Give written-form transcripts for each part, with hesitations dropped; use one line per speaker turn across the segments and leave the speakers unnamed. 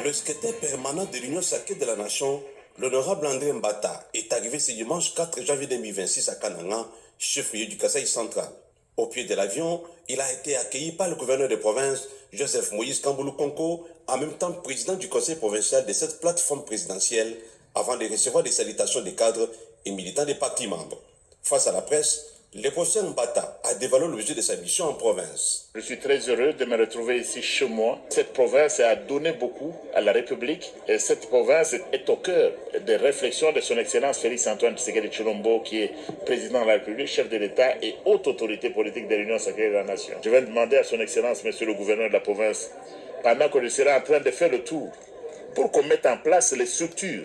Le secrétaire permanent de l'Union sacrée de la Nation, l'honorable André Mbata, est arrivé ce dimanche 4 janvier 2026 à Kananga, chef-lieu du Kasaï central. Au pied de l'avion, il a été accueilli par le gouverneur de province, Joseph Moïse Kamboulou Konko, en même temps président du conseil provincial de cette plateforme présidentielle, avant de recevoir des salutations des cadres et militants des partis membres. Face à la presse, le professeur Mbata a dévoilé l'objet de sa mission en province.
Je suis très heureux de me retrouver ici chez moi. Cette province a donné beaucoup à la République et cette province est au cœur des réflexions de son Excellence Félix-Antoine Tshisekedi Tshilombo, qui est président de la République, chef de l'État et haute autorité politique de l'Union sacrée de la Nation. Je vais demander à son Excellence, Monsieur le gouverneur de la province, pendant que je serai en train de faire le tour, pour qu'on mette en place les structures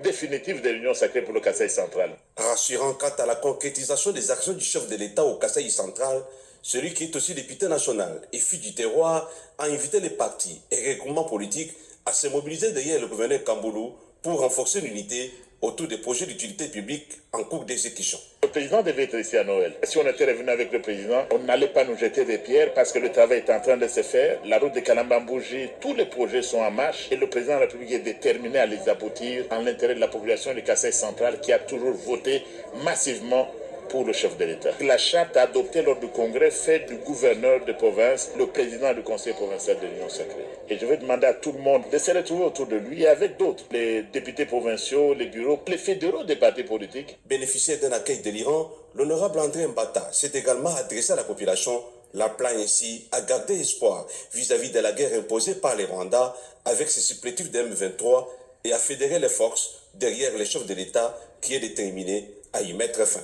définitive de l'Union sacrée pour le Kasaï central.
Rassurant quant à la concrétisation des actions du chef de l'État au Kasaï central, celui qui est aussi député national et fille du terroir a invité les partis et regroupements politiques à se mobiliser derrière le gouverneur Kamboulou pour renforcer l'unité autour des projets d'utilité publique en cours d'exécution.
Le président devait être ici à Noël. Si on était revenu avec le président, on n'allait pas nous jeter des pierres parce que le travail est en train de se faire. La route de Kalambambouji, tous les projets sont en marche et le président de la République est déterminé à les aboutir en l'intérêt de la population du Kasaï central qui a toujours voté massivement pour le chef de l'État. La charte adoptée lors du congrès fait du gouverneur de province le président du conseil provincial de l'Union sacrée. Et je vais demander à tout le monde de se retrouver autour de lui et avec d'autres, les députés provinciaux, les bureaux, les fédéraux des partis politiques.
Bénéficiaire d'un accueil délirant, l'honorable André Mbata s'est également adressé à la population, l'appelant ainsi à garder espoir vis-à-vis de la guerre imposée par les Rwandais avec ses supplétifs de M23 et à fédérer les forces derrière le chef de l'État qui est déterminé à y mettre fin.